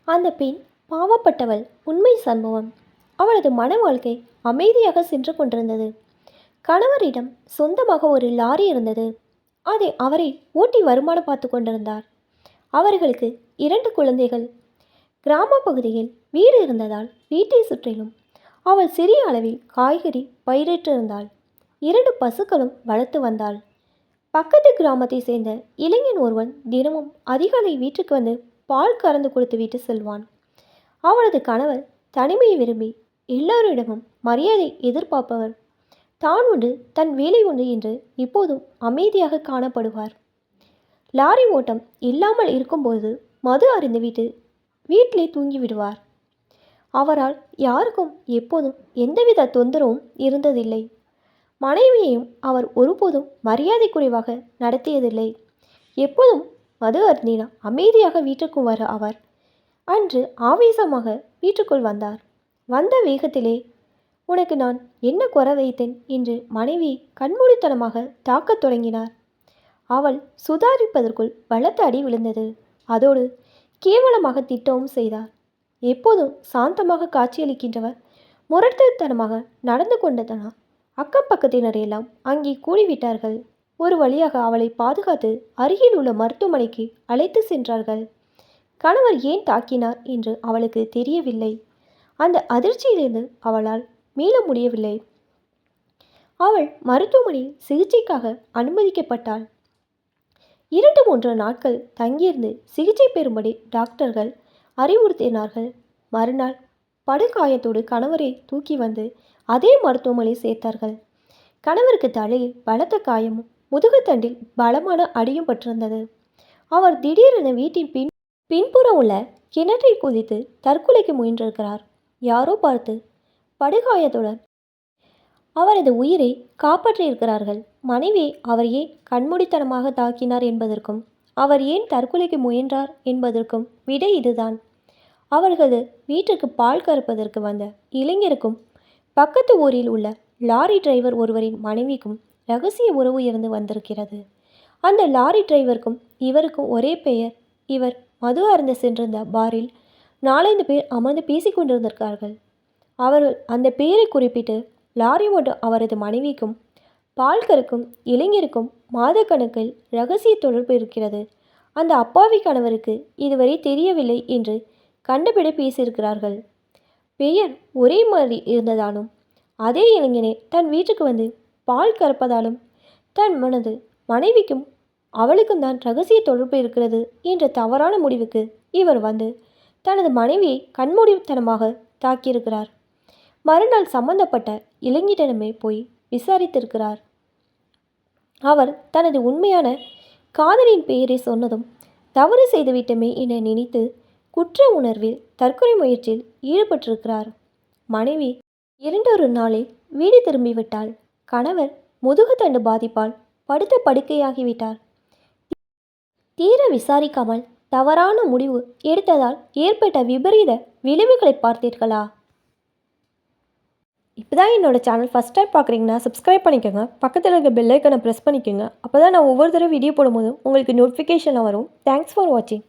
அந்த பெண் பாவப்பட்டவள். உண்மை சம்பவம். அவளது மன வாழ்க்கை அமைதியாக சென்று கொண்டிருந்தது. கணவரிடம் சொந்தமாக ஒரு லாரி இருந்தது. அதை அவரை ஓட்டி வருமானம் பார்த்து கொண்டிருந்தார். அவர்களுக்கு 2 குழந்தைகள். கிராம பகுதியில் வீடு இருந்ததால் வீட்டை சுற்றிலும் அவள் சிறிய அளவில் காய்கறி பயிரிட்டிருந்தாள். 2 பசுக்களும் வளர்த்து வந்தாள். பக்கத்து கிராமத்தை சேர்ந்த இளைஞன் ஒருவன் தினமும் அதிகாலை வீட்டுக்கு வந்து பால் கறந்து கொடுத்து விட்டு செல்வான். அவளது கணவர் தனிமையை விரும்பி எல்லோரிடமும் மரியாதை எதிர்பார்ப்பவர். தான் உண்டு தன் வேலை உண்டு என்று இப்போதும் அமைதியாக காணப்படுவார். லாரி ஓட்டம் இல்லாமல் இருக்கும்போது மது அருந்திவிட்டு வீட்டிலே தூங்கிவிடுவார். அவரால் யாருக்கும் எப்போதும் எந்தவித தொந்தரவும் இருந்ததில்லை. மனைவியையும் அவர் ஒருபோதும் மரியாதை குறைவாக நடத்தியதில்லை. எப்போதும் மது அருந்தினா அமைதியாக வீட்டுக்கு வர அவர் அன்று ஆவேசமாக வீட்டுக்குள் வந்தார். வந்த வேகத்திலே, உனக்கு நான் என்ன குறை வைத்தேன் என்று மனைவி கண்மூடித்தனமாக தாக்கத் தொடங்கினார். அவள் சுதாரிப்பதற்குள் பலத்த அடி விழுந்தது. அதோடு கேவலமாக திட்டவும் செய்தார். எப்போதும் சாந்தமாக காட்சியளிக்கின்றவர் முரட்டுத்தனமாக நடந்து கொண்டதனால் அக்கம் பக்கத்தினர் எல்லாம் அங்கே கூடிவிட்டார்கள். ஒரு வழியாக அவளை பாதுகாத்து அருகில் உள்ள மருத்துவமனைக்கு அழைத்து சென்றார்கள். கணவர் ஏன் தாக்கினார் என்று அவளுக்கு தெரியவில்லை. அந்த அதிர்ச்சியிலிருந்து அவளால் மீள முடியவில்லை. அவள் மருத்துவமனையில் சிகிச்சைக்காக அனுமதிக்கப்பட்டாள். 2-3 நாட்கள் தங்கியிருந்து சிகிச்சை பெறும்படி டாக்டர்கள் அறிவுறுத்தினார்கள். மறுநாள் படுகாயத்தோடு கணவரை தூக்கி வந்து அதே மருத்துவமனையில் சேர்த்தார்கள். கணவருக்கு தலையில் பலத்த காயமும் முதுகுத்தண்டில் பலமான அடியும் பட்டிருந்தது. அவர் திடீரென வீட்டின் பின்புறம் உள்ள கிணற்றை குதித்து தற்கொலைக்கு முயன்றிருக்கிறார். யாரோ பார்த்து படுகாயத்துடன் அவரது உயிரை காப்பாற்றியிருக்கிறார்கள். மனைவி அவர் ஏன் கண்மூடித்தனமாக தாக்கினார் என்பதற்கும் அவர் ஏன் தற்கொலைக்கு முயன்றார் என்பதற்கும் விடை இதுதான். அவர்களது வீட்டுக்கு பால் கறப்பதற்கு வந்த இளைஞருக்கும் பக்கத்து ஊரில் உள்ள லாரி டிரைவர் ஒருவரின் மனைவிக்கும் இரகசிய உறவு இருந்து வந்திருக்கிறது. அந்த லாரி டிரைவருக்கும் இவருக்கும் ஒரே பெயர். இவர் மது அருந்த சென்றிருந்த பாரில் 4-5 பேர் அமர்ந்து பேசிக்கொண்டிருந்திருக்கார்கள். அவர்கள் அந்த பெயரை குறிப்பிட்டு லாரி ஓட்டும் அவரது மனைவிக்கும் பால் கறக்கும் இளைஞருக்கும் மாதக்கணக்கில் இரகசிய தொடர்பு இருக்கிறது. அந்த அப்பாவி கணவருக்கு இதுவரை தெரியவில்லை என்று கண்டுபிடி பேசியிருக்கிறார்கள். பெயர் ஒரே மாதிரி இருந்ததாலும் அதே இளைஞனே தன் வீட்டுக்கு வந்து பால் கறப்பதாலும் தன் மனைவிக்கும் அவளுக்கும் தான் இரகசிய தொடர்பு இருக்கிறது என்ற தவறான முடிவுக்கு இவர் வந்து தனது மனைவியை கண்மூடித்தனமாக தாக்கியிருக்கிறார். மறுநாள் சம்பந்தப்பட்ட இளைஞனிடமே போய் விசாரித்திருக்கிறார். அவர் தனது உண்மையான காதலின் பெயரை சொன்னதும் தவறு செய்துவிட்டமே என நினைத்து குற்ற உணர்வில் தற்கொலை முயற்சியில் ஈடுபட்டிருக்கிறார். மனைவி 2 நாளில் வீடு திரும்பிவிட்டாள். கணவர் முதுகுத்தண்டு பாதிப்பால் படுத்த படுக்கையாகிவிட்டார். தீர விசாரிக்காமல் தவறான முடிவு எடுத்ததால் ஏற்பட்ட விபரீத விளைவுகளை பார்த்தீர்களா? இப்போ தான் என்னோட சேனல் ஃபஸ்ட் டைம் பார்க்குறீங்கன்னா சப்ஸ்கிரைப் பண்ணிக்கோங்க. பக்கத்தில் இருக்க பெல் ஐக்கனை ப்ரெஸ் பண்ணிக்கோங்க. அப்போ தான் நான் ஒவ்வொரு தடவை வீடியோ போடும்போதும் உங்களுக்கு நோட்டிஃபிகேஷன் வரும். தேங்க்ஸ் ஃபார் வாட்சிங்.